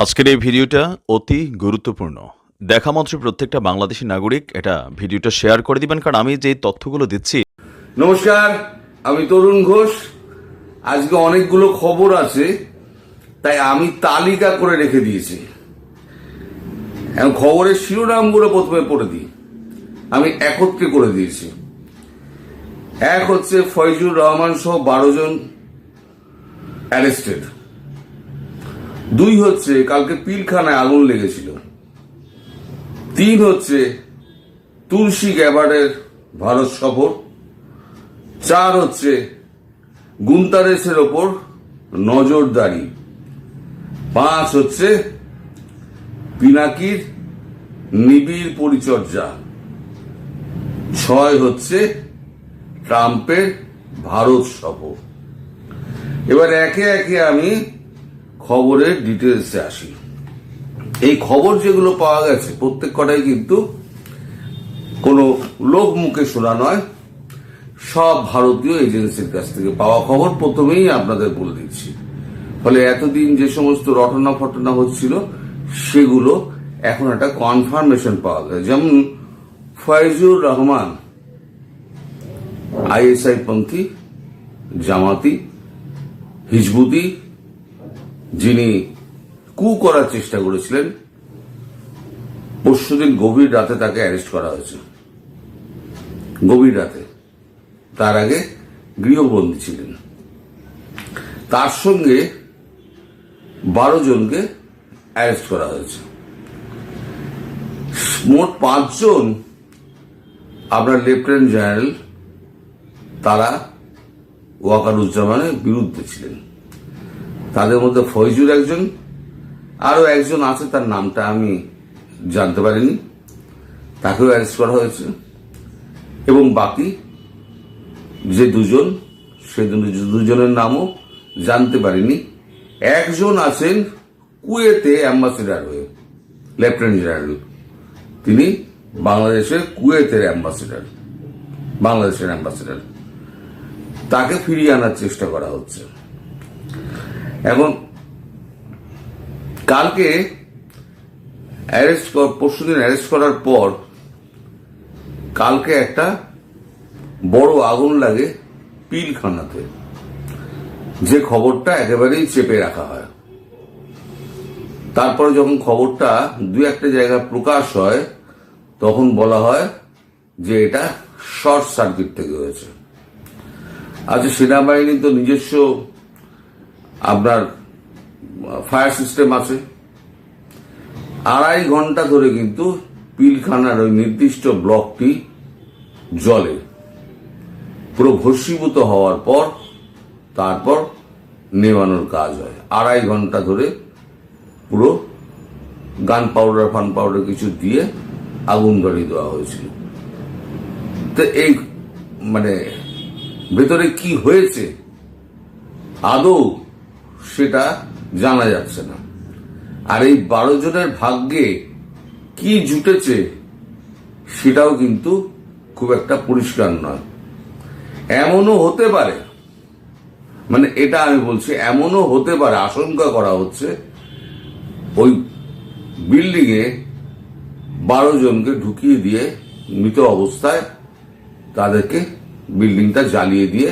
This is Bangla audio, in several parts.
আজকের এই ভিডিওটা অতি গুরুত্বপূর্ণ। দেখা মাত্র প্রত্যেকটা বাংলাদেশী নাগরিক এটা ভিডিওটা শেয়ার করে দিবেন, কারণ আমি যে তথ্যগুলো দিচ্ছি। নমস্কার, আমি তরুণ ঘোষ। আজকে অনেকগুলো খবর আছে, তাই আমি তালিকা করে রেখে দিয়েছি। এখন খবরের শিরোনামগুলো প্রথমে পড়ে দিই। আমি একত্রে করে দিয়েছি। এক হচ্ছে ফয়জুর রহমান সহ 12 জন অ্যারেস্টেড। 2 হচ্ছে কালকে পিলখানায় আগুন লেগেছিল। 3 হচ্ছে তুলসী গ্যাবার্ডের ভারত সফর। 4 হচ্ছে গুন্তারেসের ওপর নজরদারি। 5 হচ্ছে পিনাকির নিবিড় পরিচর্যা। 6 হচ্ছে ট্রাম্পের ভারত সফর। এবার একে একে আমি খবরের ডিটেলসে আসি। এই খবর যেগুলো পাওয়া গেছে প্রত্যেক কটাই কিন্তু কোনো লোক মুখে শোনা নয়, সব ভারতীয় এজেন্সির কাছ থেকে পাওয়া খবর। প্রথমেই আপনাদের বলে দিচ্ছি, ফলে এতদিন যে সমস্ত রটনা ফটনা হচ্ছিল সেগুলো এখন একটা কনফার্মেশন পাওয়া যায়। যেমন ফয়জুর রহমান আইএসআই পন্থী, জামাতি, হিজবুতি, যিনি কু করার চেষ্টা করেছিলেন, পরশুদিন গভীর রাতে তাকে অ্যারেস্ট করা হয়েছে। গভীর রাতে, তার আগে গৃহবন্দী ছিলেন। তার সঙ্গে 12 জনকে অ্যারেস্ট করা হয়েছে। মোট 5 জন আপনার লেফটেন্যান্ট জেনারেল, তারা ওয়াকারুজ্জামানের বিরুদ্ধে ছিলেন। তাদের মধ্যে ফয়জুর একজন, আরো একজন আছে, তার নামটা আমি জানতে পারিনি, তাকেও অ্যারেস্ট করা হয়েছে। এবং বাকি যে 2 জন, সে 2 জনের নামও জানতে পারিনি। একজন আছেন কুয়েতে অ্যাম্বাসেডার হয়ে, লেফটেন্যান্ট জেনারেল, তিনি বাংলাদেশের কুয়েতের অ্যাম্বাসেডার, বাংলাদেশের অ্যাম্বাসেডার। তাকে ফিরিয়ে আনার চেষ্টা করা হচ্ছে। এখন কালকে পরশুদিন অ্যারেস্ট করার পর কালকে একটা বড় আগুন লাগে পিলখানাতে, যে খবরটা একেবারেই চেপে রাখা হয়। তারপরে যখন খবরটা 2-1 জায়গায় প্রকাশ হয়, তখন বলা হয় যে এটা শর্ট সার্কিট থেকে হয়েছে। আচ্ছা, সেনাবাহিনীর তো নিজস্ব আপনার ফায়ার সিস্টেম আছে। 2.5 ঘন্টা ধরে কিন্তু পিলখানার ওই নির্দিষ্ট ব্লকটি জ্বলে। পুরো ভস্মীভূত হওয়ার পর তারপর নেভানোর কাজ হয়। 2.5 ঘন্টা ধরে পুরো গান পাউডার ফান পাউডার কিছু দিয়ে আগুন ধরিয়ে দেওয়া হয়েছিল। তো এই ভেতরে কি হয়েছে আদৌ সেটা জানা যাচ্ছে না। আর এই 12 জনের ভাগ্যে কি জুটেছে সেটাও কিন্তু খুব একটা পরিষ্কার নয়। এমনও হতে পারে, এটা আমি বলছি, এমনও হতে পারে, আশঙ্কা করা হচ্ছে ওই বিল্ডিং এ 12 জনকে ঢুকিয়ে দিয়ে মৃত অবস্থায় তাদেরকে বিল্ডিংটা জ্বালিয়ে দিয়ে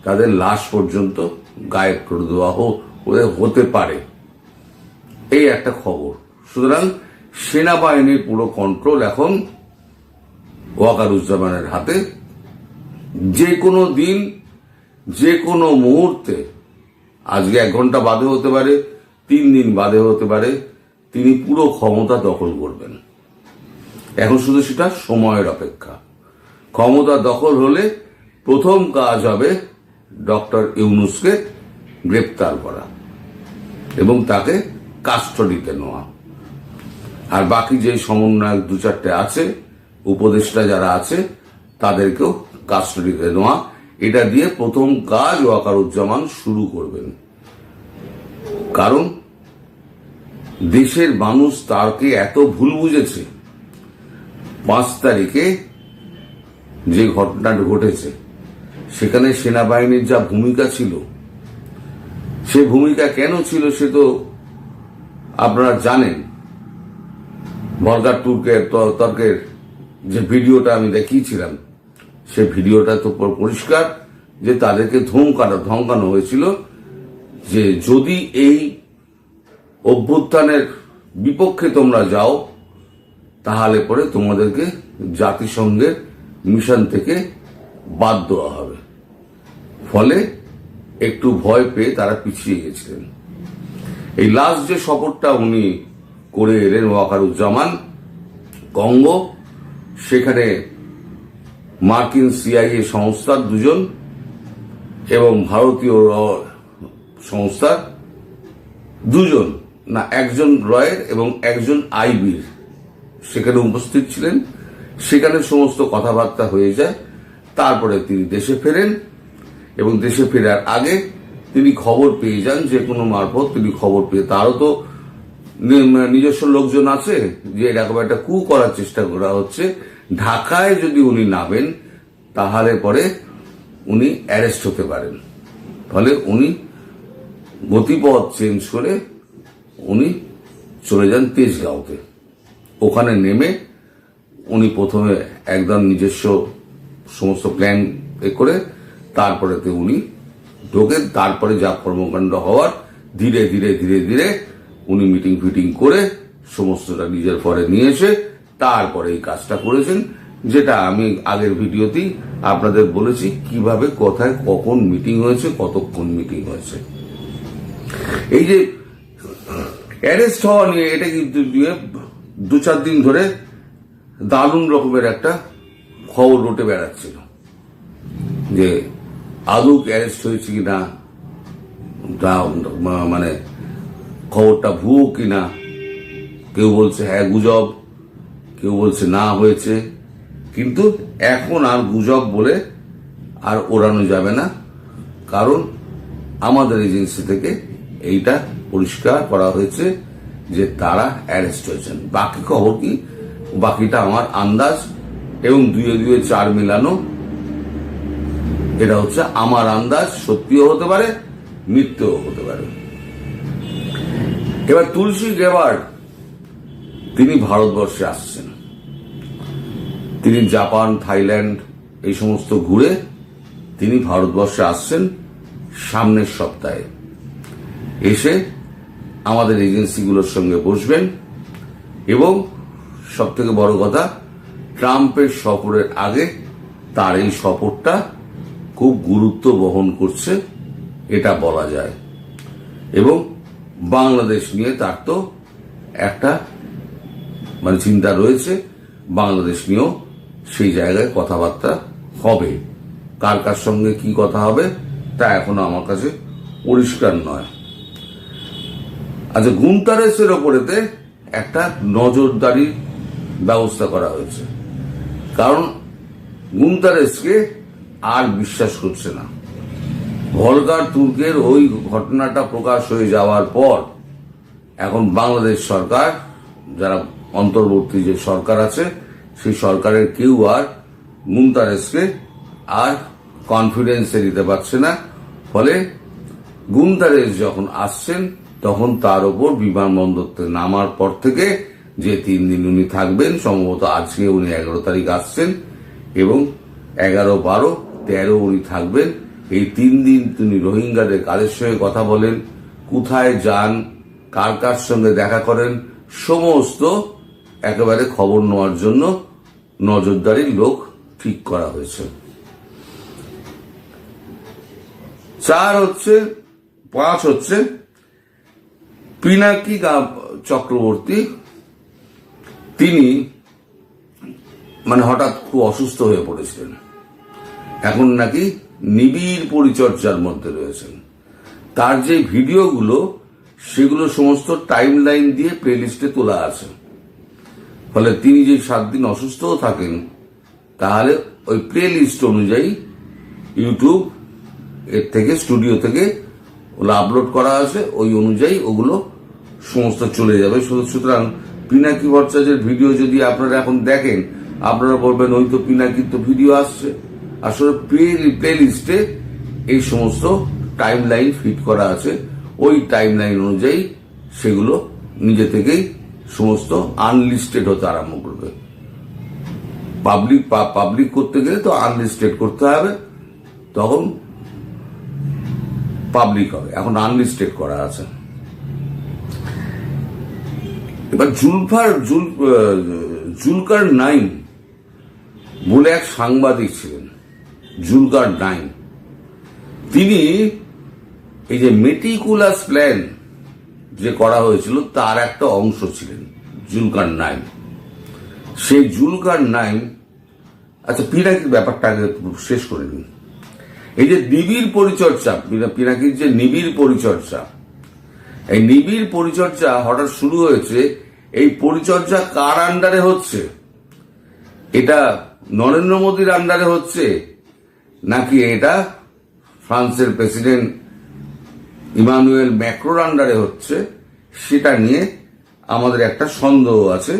তাদের লাশ পর্যন্ত গায়েব করে দেওয়া হতে পারে, এই একটা খবর। সুতরাং সেনাবাহিনীর পুরো কন্ট্রোল এখন ওয়াকারুজ্জামানের হাতে। যে কোনো দিন, যে কোনো মুহূর্তে, আজকে 1 ঘন্টা বাদে হতে পারে, 3 দিন বাদে হতে পারে, তিনি পুরো ক্ষমতা দখল করবেন। এখন শুধু সেটা সময়ের অপেক্ষা। ক্ষমতা দখল হলে প্রথম কাজ হবে ডক্টর ইউনূসকে গ্রেপ্তার করা এবং তাকে কাস্টডিতে নেওয়া। আর বাকি যে সমন্বয়ক 2-4টে আছে, উপদেষ্টা যারা আছে, তাদেরকেও কাস্টডিতে নেওয়া। এটা দিয়ে প্রথম কাজ ওয়াকারুজ্জামান শুরু করবেন। কারণ দেশের মানুষ তাকে এত ভুল বুঝেছে। 5 তারিখে যে ঘটনাটা ঘটেছে, সেখানে সেনাবাহিনীর যা ভূমিকা ছিল, সে ভূমিকা কেন ছিল সে তো আপনারা জানেন ভলগার তর্কের যে ভিডিওটা আমি দেখিয়েছিলাম, সে ভিডিওটা তো পরিষ্কার যে তাদেরকে ধমকানো হয়েছিল যে যদি এই অভ্যুত্থানের বিপক্ষে তোমরা যাও তাহলে পরে তোমাদেরকে জাতিসংঘের মিশন থেকে বাদ দেওয়া হবে। ফলে একটু ভয় পেয়ে তারা পিছিয়ে গেছিলেন। এই লাস্ট যে সফরটা উনি করে এলেন ওয়াকারুজ্জামান কঙ্গো, সেখানে মার্কিন সিআইএ সংস্থার 2 জন এবং ভারতীয় সংস্থার 2 জন, না 1 জন রয়ের এবং 1 জন আইবির সেখানে উপস্থিত ছিলেন। সেখানে সমস্ত কথাবার্তা হয়ে যায়। তারপরে তিনি দেশে ফেরেন এবং দেশে ফেরার আগে তিনি খবর পেয়ে যান, যে কোনো মারফত তিনি খবর পেয়ে, তারও তো নিজস্ব লোকজন আছে, যে এরকম একটা কু করার চেষ্টা করা হচ্ছে, ঢাকায় যদি উনি নামেন তাহলে পরে উনি অ্যারেস্ট হতে পারেন। ফলে উনি গতিপথ চেঞ্জ করে উনি চলে যান তেজগাঁওতে। ওখানে নেমে উনি প্রথমে একদম নিজস্ব সমস্ত প্ল্যান করে তারপরেতে উনি ঢোকেন। তারপরে যা কর্মকাণ্ড হওয়ার ধীরে ধীরে ধীরে ধীরে উনি মিটিং ফিটিং করে সমস্তটা নিজের পরে নিয়ে এসে তারপরে এই কাজটা করেছেন, যেটা আমি আগের ভিডিওতেই আপনাদের বলেছি কিভাবে কোথায় কখন মিটিং হয়েছে, কতক্ষণ মিটিং হয়েছে। এই যে অ্যারেস্ট হওয়া নিয়ে এটা কিন্তু 2-4 দিন ধরে দারুণ রকমের একটা খবর রটে বেড়াচ্ছিল যে আদৌ অ্যারেস্ট হয়েছে কিনা, মানে খবরটা ভুয়ো কিনা। কেউ বলছে হ্যাঁ গুজব, কেউ বলছে না হয়েছে। কিন্তু এখন আর গুজব বলে আর ওড়ানো যাবে না, কারণ আমাদের এজেন্সি থেকে এইটা পরিষ্কার করা হয়েছে যে তারা অ্যারেস্ট হয়েছেন। বাকি খবর কি, বাকিটা আমার আন্দাজ এবং 2-2 4 মেলানো। এটা হচ্ছে আমার আন্দাজ, সত্যিও হতে পারে মিথ্যেও হতে পারে। এবার তুলসী গেবার্ড তিনি ভারতবর্ষে আসছেন। তিনি জাপান, থাইল্যান্ড এই সমস্ত ঘুরে তিনি ভারতবর্ষে আসছেন সামনের সপ্তাহে। এসে আমাদের এজেন্সিগুলোর সঙ্গে বসবেন এবং সব থেকে বড় কথা, ট্রাম্পের সফরের আগে তার এই সফরটা খুব গুরুত্ব বহন করছে, এটা বলা যায়। এবং বাংলাদেশ নিয়ে তার তো একটা মানে চিন্তা রয়েছে, বাংলাদেশ নিয়েও সেই জায়গায় কথাবার্তা হবে। কার কার সঙ্গে কি কথা হবে তা এখনো আমার কাছে পরিষ্কার নয়। আচ্ছা, গুন্তারেসের ওপরেতে একটা নজরদারির ব্যবস্থা করা হয়েছে, কারণ গুন্তারেসকে আর বিশ্বাস করছে না। ভলগার তুর্কের ওই ঘটনাটা প্রকাশ হয়ে যাওয়ার পর এখন বাংলাদেশ সরকার, যারা অন্তর্বর্তী যে সরকার আছে, সেই সরকারের কেউ আর গুন্তারেসকে আর কনফিডেন্সে দিতে পারছে না। ফলে গুন্তারেস যখন আসছেন তখন তার ওপর বিমানবন্দরতে নামার পর থেকে যে 3 দিন উনি থাকবেন, সম্ভবত আজকে উনি 11 তারিখ আসছেন এবং 11, 12, 13 উনি থাকবেন। এই 3 দিন তিনি রোহিঙ্গাদের কাদের সঙ্গে কথা বলেন, কোথায় যান, কার কার সঙ্গে দেখা করেন, সমস্ত একেবারে খবর নেওয়ার জন্য নজরদারির লোক ঠিক করা হয়েছে। 5 হচ্ছে পিনাকি চক্রবর্তী। তিনি মানে হঠাৎ খুব অসুস্থ হয়ে পড়েছিলেন, এখন নাকি নিবিড় পরিচর্যার মধ্যে রয়েছেন। তার যে ভিডিওগুলো সেগুলো সমস্ত টাইম লাইন দিয়ে প্লেলিস্টে তোলা আছে। ফলে তিনি যে 7 দিন অসুস্থও থাকেন, তাহলে ওই প্লেলিস্ট অনুযায়ী ইউটিউব এর থেকে, স্টুডিও থেকে ওগুলো আপলোড করা আছে, ওই অনুযায়ী ওগুলো সমস্ত চলে যাবে। সুতরাং পিনাকি ভট্টাচার্যের ভিডিও যদি আপনারা এখন দেখেন, আপনারা বলবেন ওই তো পিনাকির তো ভিডিও আসছে। আসলে প্লে লিস্টে এই সমস্ত টাইম লাইন ফিট করা আছে, ওই টাইম লাইন অনুযায়ী সেগুলো নিজে থেকেই সমস্ত আনলিস্টেড হতে আরম্ভ করবে। পাবলিক করতে গেলে তো আনলিস্টেড করতে হবে, তখন পাবলিক হবে। এখন আনলিস্টেড করা আছে। এবার জুলকার নাইন বলে এক সাংবাদিক ছিলেন, জুলকার নাইন। তিনি এই যে মেটিকুলাস প্ল্যান যে করা হয়েছিল তার একটা অংশ ছিলেন জুলকার নাইন। সেই জুলকার নাইন, আচ্ছা পিনাকির ব্যাপারটা আগে শেষ করে নিন। এই যে নিবিড় পরিচর্যা, পিনাকির যে নিবিড় পরিচর্যা, এই নিবিড় পরিচর্যা হঠাৎ শুরু হয়েছে। এই পরিচর্যা কার আন্ডারে হচ্ছে? এটা নরেন্দ্র মোদীর আন্ডারে হচ্ছে নাকি এটা ফ্রান্সের প্রেসিডেন্ট ইমানুয়েল ম্যাক্রোর আন্ডারে হচ্ছে, সেটা নিয়ে আমাদের একটা সন্দেহ আছে।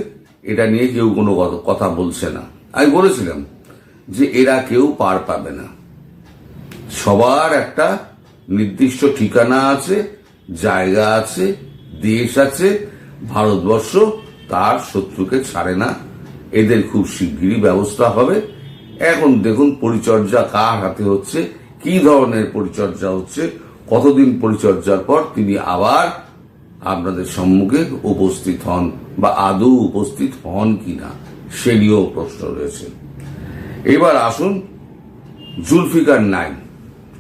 এটা নিয়ে কেউ কোনো কথা বলছে না। আমি বলেছিলাম যে এরা কেউ পার পাবে না। সবার একটা নির্দিষ্ট ঠিকানা আছে, জায়গা আছে, দেশ আছে। ভারতবর্ষ তার শত্রুকে ছাড়ে না। এদের খুব শিগগিরই ব্যবস্থা হবে। এখন দেখুন পরিচর্যা কার হাতে হচ্ছে, কি ধরনের পরিচর্যা হচ্ছে, কতদিন পরিচর্যার পর তিনি আবার আপনাদের সম্মুখে উপস্থিত হন বা আদৌ উপস্থিত হন কিনা সে নিয়েও প্রশ্ন রয়েছে। এবার আসুন জুলফিকার নাইন।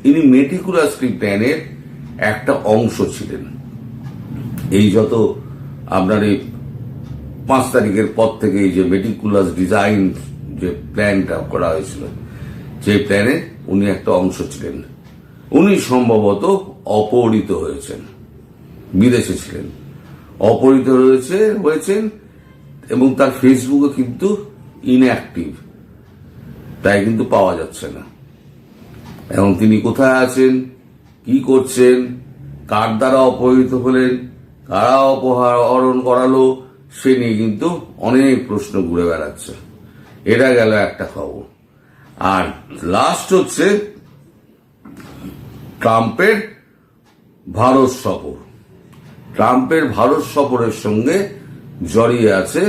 ইনি মেটিকুলাস প্ল্যানের একটা অংশ ছিলেন। এই যত আপনার এই 5 তারিখের পর থেকে এই যে মেটিকুলাস ডিজাইন যে প্ল্যানটা করা হয়েছিল, যে প্ল্যানে উনি একটা অংশ ছিলেন। উনি সম্ভবত অপহৃত হয়েছেন, বিদেশে ছিলেন, অপহৃত হয়েছেন এবং তার ফেসবুকে কিন্তু ইনঅ্যাক্টিভ, তাই কিন্তু পাওয়া যাচ্ছে না। এবং তিনি কোথায় আছেন, কি করছেন, কার দ্বারা অপহৃত হলেন, কারা অপহরণ করালো, সে নিয়ে কিন্তু অনেক প্রশ্ন ঘুরে বেড়াচ্ছে। এটা গেল একটা খবর। আর লাস্ট হচ্ছে ট্রাম্পের ভারত সফর। ট্রাম্পের ভারত সফরের সঙ্গে জড়িয়ে আছে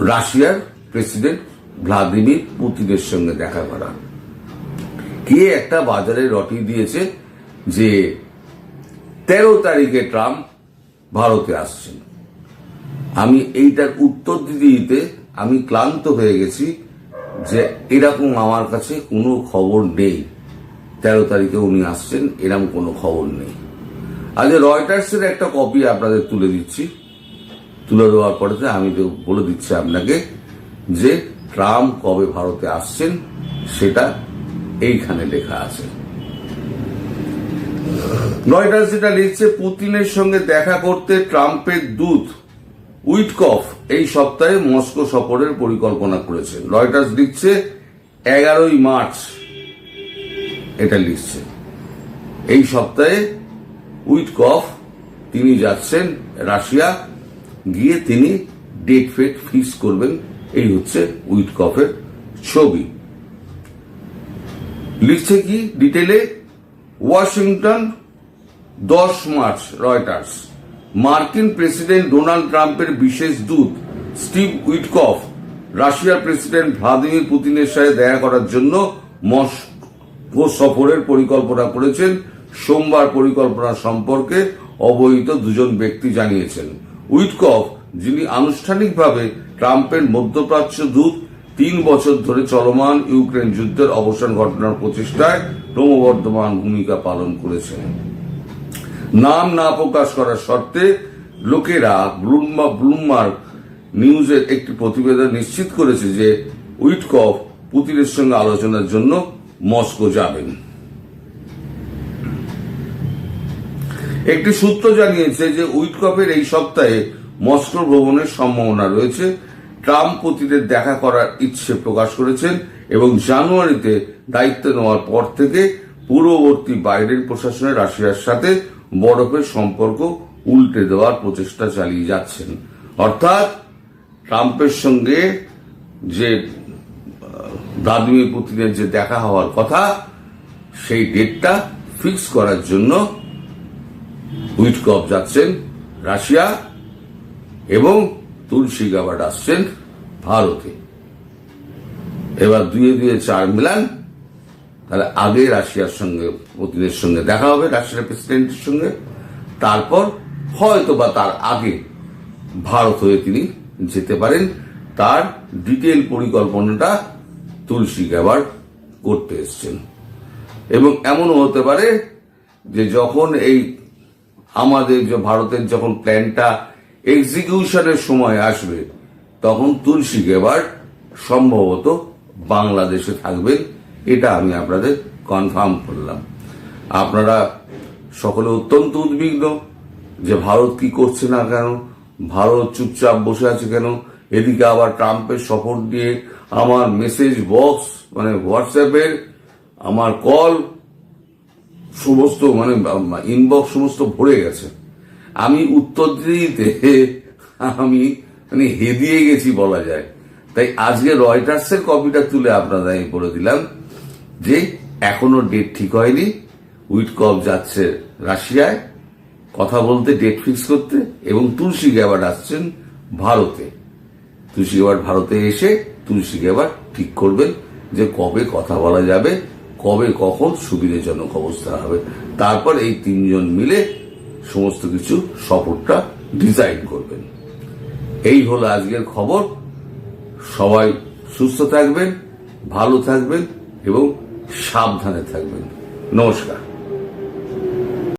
রাশিয়ার প্রেসিডেন্ট ভ্লাদিমির পুতিনের সঙ্গে দেখা করা। কে একটা বাজারে রটি দিয়েছে যে 13 তারিখে ট্রাম্প ভারতে আসছেন। আমি এইটার উত্তর দিতে আমি ক্লান্ত হয়ে গেছি যে এরকম আমার কাছে কোনো খবর নেই। 13 তারিখে উনি আসছেন এরকম কোনো খবর নেই। আজ রয়টার্সের একটা কপি আপনাদের তুলে দিচ্ছি। তুলে দেওয়ার পরে আমি তো বলে দিচ্ছি আপনাকে যে ট্রাম্প কবে ভারতে আসছেন সেটা এইখানে লেখা আছে। রয়টার্স যেটা লিখছে, পুতিনের সঙ্গে দেখা করতে ট্রাম্পের দূত উইটকফ এই সপ্তাহে মস্কো সফরের পরিকল্পনা করেছেন। রয়টার্স লিখছে 11ই মার্চ, এটা লিখছে এই সপ্তাহে উইটকফ তিনি যাচ্ছেন রাশিয়া, গিয়ে তিনি ডেট ফেট ফিক্স করবেন। এই হচ্ছে উইটকফের ছবি। লিখছে কি ডিটেলে, ওয়াশিংটন 10 মার্চ। রয়টার্স, মার্কিন প্রেসিডেন্ট ডোনাল্ড ট্রাম্পের বিশেষ দূত স্টিভ উইটকফ রাশিয়ার প্রেসিডেন্ট ভ্লাদিমির পুতিনের সাথে দেখা করার জন্য মস্কো সফরের পরিকল্পনা করেছেন। সোমবার পরিকল্পনা সম্পর্কে অবহিত দুজন ব্যক্তি জানিয়েছেন। উইটকফ, যিনি আনুষ্ঠানিকভাবে ট্রাম্পের মধ্যপ্রাচ্য দূত, 3 বছর ধরে চলমান ইউক্রেন যুদ্ধের অবসান ঘটানোর প্রচেষ্টায় ক্রমবর্ধমান ভূমিকা পালন করেছেন। নাম না প্রকাশ করার শর্তে লোকেরা ব্লুমবার্গ নিউজের একটি প্রতিবেদন নিশ্চিত করেছে যে উইটকফ পুতিনের সঙ্গে আলোচনার জন্য মস্কো যাবেন। একটি সূত্র জানিয়েছে যে উইটকফের এই সপ্তাহে মস্কো ভ্রমণের সম্ভাবনা রয়েছে। ট্রাম্প পুতিনের দেখা করার ইচ্ছে প্রকাশ করেছেন এবং জানুয়ারিতে দায়িত্ব নেওয়ার পর থেকে পূর্ববর্তী বাইডেন প্রশাসনের রাশিয়ার সাথে বরফের সম্পর্ক উল্টে দেওয়ার প্রচেষ্টা চালিয়ে যাচ্ছেন। অর্থাৎ ট্রাম্পের সঙ্গে যে ভ্লাদিমির পুতিনের যে দেখা হওয়ার কথা সেই ডেটটা ফিক্স করার জন্য উইটকফ যাচ্ছেন রাশিয়া এবং তুলসী গ্যাবার্ড আসছেন ভারতে। এবার 2-4 মিলান, তাহলে আগে রাশিয়ার সঙ্গে পুতিনের সঙ্গে দেখা হবে, রাশিয়ার প্রেসিডেন্টের সঙ্গে, তারপর হয়তো বা তার আগে ভারত হয়ে তিনি যেতে পারেন। তার ডিটেল পরিকল্পনাটা তুলসী গ্যাবার্ড করতে এসছেন। এবং এমনও হতে পারে যে যখন এই আমাদের যে ভারতের যখন প্ল্যানটা এক্সিকিউশনের সময় আসবে, তখন তুলসী গ্যাবার্ড সম্ভবত বাংলাদেশে থাকবেন। এটা আমি আপনাদের কনফার্ম করলাম। আপনারা সকলে অত্যন্ত উদ্বিগ্ন যে ভারত কি করছে না কেন, ভারত চুপচাপ বসে আছে কেন। এদিকে আবার ট্রাম্পের সফর দিয়ে আমার মেসেজ বক্স, মানে হোয়াটসঅ্যাপের আমার কল সমস্ত, মানে ইনবক্স সমস্ত ভরে গেছে। আমি উত্তর দিতে আমি মানে হেদিয়ে গেছি বলা যায়। তাই আজকে রয়টার্সের কপিটা তুলে আপনাদের আমি বলে দিলাম যে এখনো ডেট ঠিক হয়নি। উইটকফ যাচ্ছে রাশিয়ায় কথা বলতে, ডেট ফিক্স করতে, এবং তুলসী গ্যাবার্ড আসছেন ভারতে। তুলসী গ্যাবার্ড ভারতে এসে তুলসী গ্যাবার্ড ঠিক করবেন যে কবে কথা বলা যাবে, কবে কখন সুবিধাজনক অবস্থা হবে। তারপর এই তিনজন মিলে সমস্ত কিছু সফরটা ডিজাইন করবেন। এই হলো আজকের খবর। সবাই সুস্থ থাকবেন, ভালো থাকবেন এবং সাবধানে থাকবেন। নমস্কার।